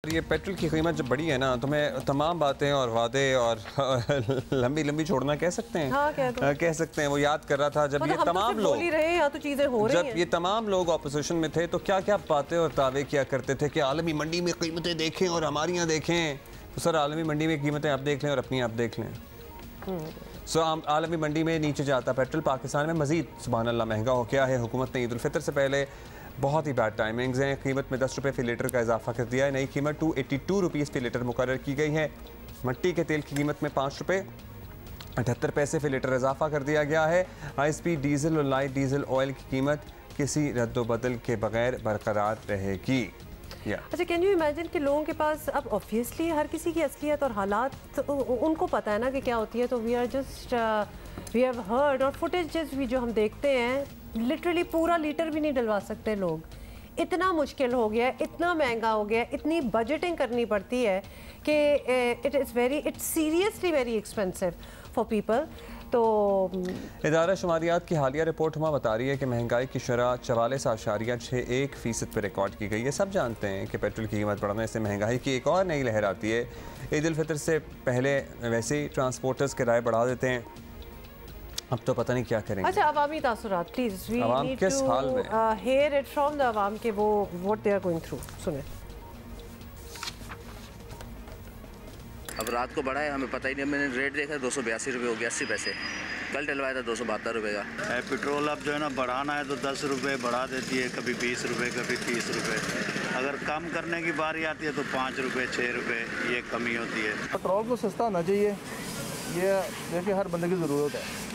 ये पेट्रोल की कीमत जब बढ़ी है ना तो मैं तमाम बातें और वादे और लंबी लंबी छोड़ना कह सकते हैं। हाँ, कह सकते हैं। वो याद कर रहा था जब ये तमाम लोग तो चीजें हो रही हैं। जब ये तमाम लोग ऑपोजिशन में थे तो क्या क्या बातें और दावे किया करते थे कि आलमी मंडी में कीमतें देखें और हमारी यहाँ देखें। तो सर आलमी मंडी में कीमतें आप देख लें और अपनी आप देख लें। आलमी मंडी में नीचे जाता पेट्रोल, पाकिस्तान में मजीद सुभान अल्लाह महंगा हो गया है। हुकूमत ने ईद उल फितर से पहले बहुत ही बैड टाइमिंग्स हैं। कीमत में 10 रुपये फ़ी लीटर का इजाफा कर दिया है। नई कीमत 282 रुपीज़ फ़ी लीटर मुकर्रर की गई है। मट्टी के तेल की कीमत में 5 रुपये 78 पैसे फ़ी लीटर इजाफा कर दिया गया है। ISP डीजल और लाइट डीजल ऑयल की कीमत किसी रद्दोबदल के बगैर बरकरार रहेगी। अच्छा, कैन यू इमेजिन कि लोगों के पास अब ऑब्वियसली हर किसी की असलियत और हालात तो उनको पता है ना कि क्या होती है। तो वी हैव हर्ड और फुटेजेस भी जो हम देखते हैं, लिटरली पूरा लीटर भी नहीं डलवा सकते लोग। इतना मुश्किल हो गया, इतना महंगा हो गया, इतनी बजटिंग करनी पड़ती है कि it's seriously very expensive for people. तो इदारा शुमारियात की हालिया रिपोर्ट हमें बता रही है कि महंगाई की शरह 44.61% पर रिकॉर्ड की गई है। सब जानते हैं कि पेट्रोल की कीमत बढ़ने से महंगाई की एक और नई लहर आती है। ईद उल फितर से पहले वैसे ही ट्रांसपोर्टर्स किराए बढ़ा देते हैं, अब तो पता नहीं क्या करेंगे। अच्छा, अवामी तासुरात प्लीज, वी नीड किस हाल में हियर इट फ्रॉम द अवाम के वो what they are going through. सुने। अब रात को बढ़ा है, हमें पता ही नहीं। मैंने रेट देखा 282 रुपये हो गया 80 पैसे। कल डलवाया था 272 रुपये का। पेट्रोल अब जो है ना बढ़ाना है तो 10 रुपये बढ़ा देती है, कभी 20 रुपये, कभी 30 रुपये। अगर कम करने की बारी आती है तो 5 रुपये 6 रुपये ये कमी होती है। पेट्रोल को सस्ता होना चाहिए, ये देखिए हर बंदे की ज़रूरत है।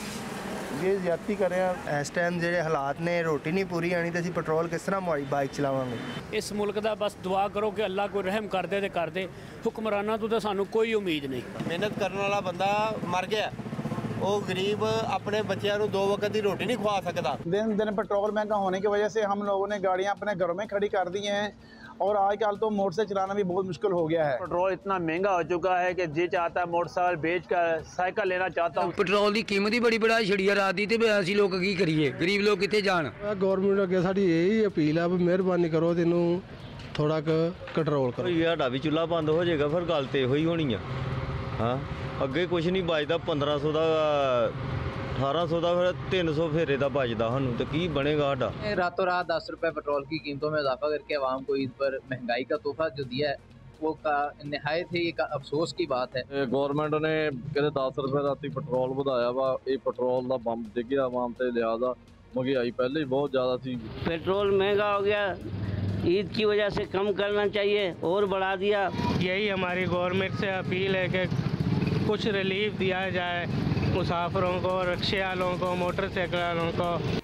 ये ज्यादती कर रहे हैं। इस टाइम जो हालात ने रोटी नहीं पूरी आनी तो असं पेट्रोल किस तरह बाइक चलावांगे। इस मुल्क का बस दुआ करो कि अल्लाह कोई रहम कर दे तो कर दे। हुक्मराना तो सानू कोई उम्मीद नहीं। मेहनत करने वाला बंदा मर गया, वो गरीब अपने बच्चों को 2 वक्त की रोटी नहीं खुआ सकता। दिन दिन पेट्रोल महंगा होने की वजह से हम लोगों ने गाड़ियाँ अपने घरों में खड़ी कर दी हैं और आजकल तो मोटरसाइकिल चलाना भी बहुत मुश्किल हो गया है। पेट्रोल इतना महंगा हो चुका है कि जी चाहता है मोटरसाइकिल बेच कर साइकिल लेना चाहता हूँ। पेट्रोल की कीमत ही बड़ी बढ़ा छड़ी है रात की, असं लोग की करिए, गरीब लोग कितने जान। गौरमेंट अगे साडी यही अपील है, मेहरबानी करो तेनू थोड़ा कंट्रोल करो। साडा भी चूल्हा बंद हो जाएगा, फिर गल तो यही होनी है। हाँ, अगे कुछ नहीं बचता, 1500 का 1800 का, फिर 300 फेरे का बचता, सानू तो की बनेगा साडा। रातों रात 10 रुपये पेट्रोल की कीमतों में इजाफा करके आवाम को ईद पर महंगाई का तोहफा जो दिया है वो नहायत ही एक अफसोस की बात है। गवर्नमेंट ने कहते 10 रुपये रात पेट्रोल बढ़ाया वा, ये पेट्रोल का बम डिग्या आवाम से, लिहाजा महंगाई पहले ही बहुत ज़्यादा थी। पेट्रोल महंगा हो गया, ईद की वजह से कम करना चाहिए और बढ़ा दिया। यही हमारी गवर्नमेंट से अपील है कि कुछ रिलीफ दिया जाए मुसाफिरों को, रिक्शे वालों को, मोटरसाइकिल वालों को।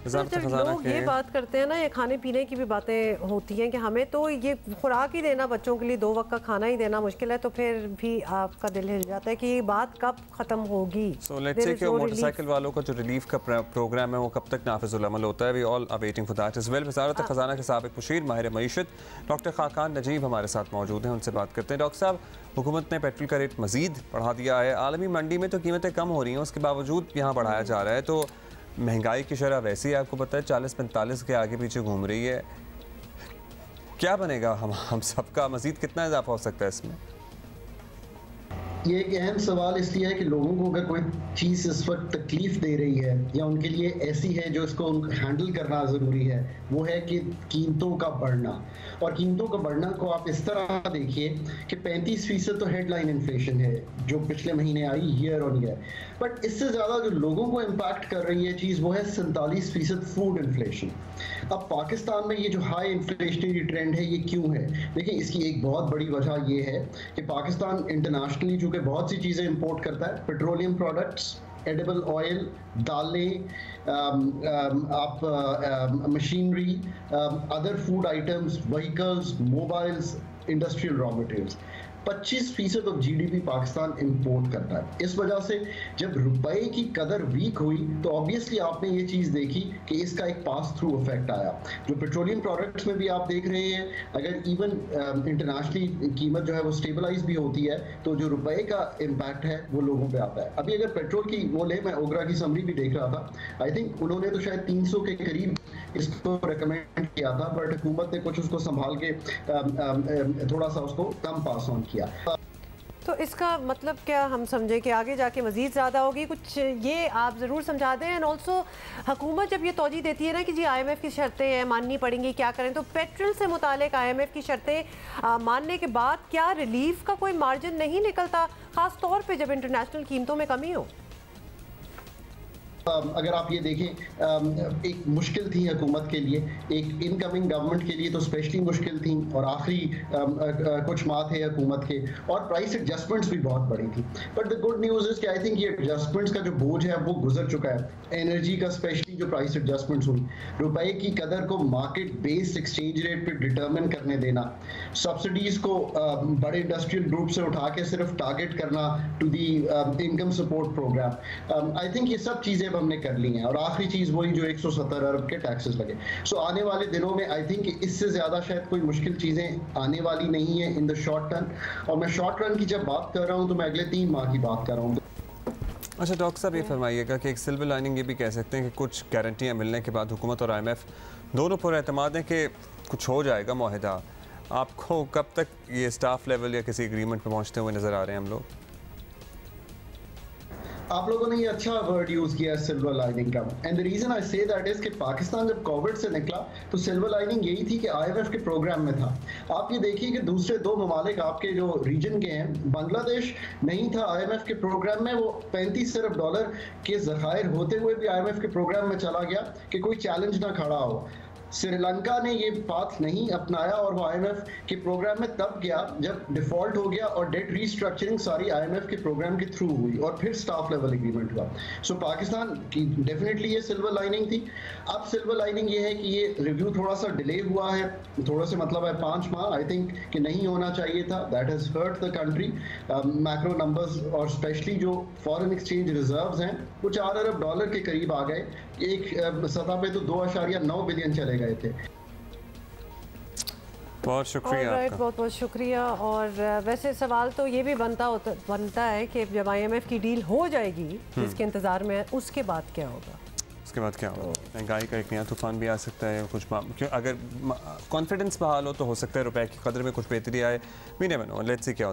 जब लोग ये बात करते हैं ना, ये खाने पीने की भी बातें होती हैं कि हमें तो ये खुराक ही देना, बच्चों के लिए 2 वक्त का खाना ही देना मुश्किल है, तो फिर भी आपका दिल हिल जाता है कि ये बात कब ख़त्म होगी। सो लेट्स से कि मोटरसाइकिल वालों का जो रिलीफ का प्रोग्राम है वो कब तक नाफिजुल अमल होता है। We all are waiting for that as well. वज़ारत ख़ज़ाना के साबिक़ मुशीर माहिर मईशत डॉक्टर खाकान नजीब हमारे साथ मौजूद हैं, उनसे बात करते हैं। डॉक्टर साहब, हुकूमत ने पेट्रोल का रेट मज़ीद बढ़ा दिया है। आलमी मंडी में तो कीमतें कम हो रही हैं, उसके बावजूद यहाँ बढ़ाया जा रहा है, तो महंगाई की शरह वैसे ही आपको पता है 40-45 के आगे पीछे घूम रही है। क्या बनेगा हम सबका, मज़ीद कितना इजाफा हो सकता है इसमें? ये एक अहम सवाल इसलिए है कि लोगों को अगर कोई चीज़ इस वक्त तकलीफ दे रही है या उनके लिए ऐसी है जो इसको हैंडल करना ज़रूरी है, वो है कि कीमतों का बढ़ना। और कीमतों का बढ़ना को आप इस तरह देखिए कि 35% तो हेडलाइन इन्फ्लेशन है जो पिछले महीने eye ear on year, but इससे ज़्यादा जो लोगों को इम्पैक्ट कर रही है चीज़ वो है 47% फूड इन्फ्लेशन। अब पाकिस्तान में ये जो हाई इन्फ्लेशनरी ट्रेंड है ये क्यों है? देखिए, इसकी एक बहुत बड़ी वजह ये है कि पाकिस्तान इंटरनेशनली जो बहुत सी चीज़ें इंपोर्ट करता है, पेट्रोलियम प्रोडक्ट्स, एडिबल ऑयल, दालें, machinery, other food items, vehicles, mobiles, industrial raw materials. 25% of GDP Pakistan import करता है। इस वजह से जब रुपए की कदर वीक हुई तो ऑब्वियसली आपने ये चीज़ देखी कि इसका एक पास थ्रू इफेक्ट आया। जो पेट्रोलियम प्रोडक्ट्स में भी आप देख रहे हैं, अगर इवन इंटरनेशनली कीमत जो है वो स्टेबलाइज भी होती है तो जो रुपए का इम्पैक्ट है वो लोगों पे आता है। अभी अगर पेट्रोल की वो ले, मैं ओगरा की समरी भी देख रहा था, आई थिंक उन्होंने तो शायद 300 के करीब इसको रिकमेंड किया था, बट हुकूमत ने कुछ उसको संभाल के थोड़ा सा उसको कम पास ऑन किया। तो इसका मतलब क्या हम समझें कि आगे जाके मज़ीद ज़्यादा होगी? कुछ ये आप ज़रूर समझा दें। एंड ऑल्सो हुकूमत जब ये तोजी देती है ना कि जी IMF की शर्तें हैं, माननी पड़ेंगी, क्या करें, तो पेट्रोल से मुतालिक IMF की शर्तें मानने के बाद क्या रिलीफ का कोई मार्जिन नहीं निकलता, ख़ास तौर पे जब इंटरनेशनल कीमतों में कमी हो? अगर आप ये देखें, एक मुश्किल थी हुकूमत के लिए, एक इनकमिंग गवर्नमेंट के लिए तो स्पेशली मुश्किल थी, और आखिरी कुछ माह थे हुकूमत के, और प्राइस एडजस्टमेंट्स भी बहुत बड़ी थी। But the good news is कि आई थिंक ये एडजस्टमेंट्स का जो बोझ है वो गुजर चुका है। एनर्जी का स्पेशली जो प्राइस एडजस्टमेंट्स हुई, रुपए की कदर को मार्केट बेस्ड एक्सचेंज रेट पर डिटर्मिन करने देना, सब्सिडीज़ को बड़े इंडस्ट्रियल ग्रुप से उठा के सिर्फ टारगेट करना to the income support program, I think ये सब चीज़ें हमने कर ली हैं। और आखिरी चीज वही जो 170 अरब के टैक्सेस लगे। सो आने वाले दिनों में आई थिंक इससे ज्यादा शायद कोई मुश्किल चीजें आने वाली नहीं है इन द शॉर्ट टर्म। और मैं शॉर्ट रन की जब बात कर रहा हूं तो मैं अगले 3 माह की बात कर रहा हूं। अच्छा डॉक्टर साहब, ये फरमाइएगा कि एक सिल्वर लाइनिंग ये भी कह सकते हैं कि कुछ गारंटियाँ मिलने के बाद हुकूमत और IMF दोनों पर एतमाद है कि कुछ हो जाएगा मुआहिदा। आपको कब तक ये स्टाफ लेवल या किसी एग्रीमेंट पर पहुँचते हुए नज़र आ रहे हैं हम लोग? आप लोगों ने ये अच्छा वर्ड यूज किया है सिल्वर लाइनिंग का, and the reason I say that is कि पाकिस्तान जब कोविड से निकला तो सिल्वर लाइनिंग यही थी कि IMF के प्रोग्राम में था। आप ये देखिए कि दूसरे 2 ममालिक आपके जो रीजन के हैं, बांग्लादेश नहीं था IMF के प्रोग्राम में, वो 35 अरब डॉलर के ज़खायर होते हुए भी IMF के प्रोग्राम में चला गया कि कोई चैलेंज ना खड़ा हो। श्रीलंका ने ये पाथ नहीं अपनाया और वो IMF के प्रोग्राम में तब गया जब डिफॉल्ट हो गया और डेट रीस्ट्रक्चरिंग सारी IMF के प्रोग्राम के थ्रू हुई और फिर स्टाफ लेवल एग्रीमेंट हुआ। सो पाकिस्तान की डेफिनेटली ये सिल्वर लाइनिंग थी। अब सिल्वर लाइनिंग ये है कि ये रिव्यू थोड़ा सा डिले हुआ है, थोड़ा सा मतलब है 5 माह, आई थिंक कि नहीं होना चाहिए था। That has hurt the country. Macro numbers और स्पेशली जो फॉरेन एक्सचेंज रिजर्व्स हैं वो 4 अरब डॉलर के करीब आ गए। एक सतह पे तो 2.9 बिलियन चले गए थे। बहुत शुक्रिया आपका। बहुत बहुत शुक्रिया। और वैसे सवाल तो ये भी बनता है कि जब IMF की डील हो जाएगी जिसके इंतजार में है, उसके बाद क्या होगा? उसके बाद क्या होगा? महंगाई का एक नया तूफान भी आ सकता है, कुछ क्यों अगर कॉन्फिडेंस बहाल हो तो हो सकता है रुपए की कदर में कुछ बेहतरी आए। We never know, let's see क्या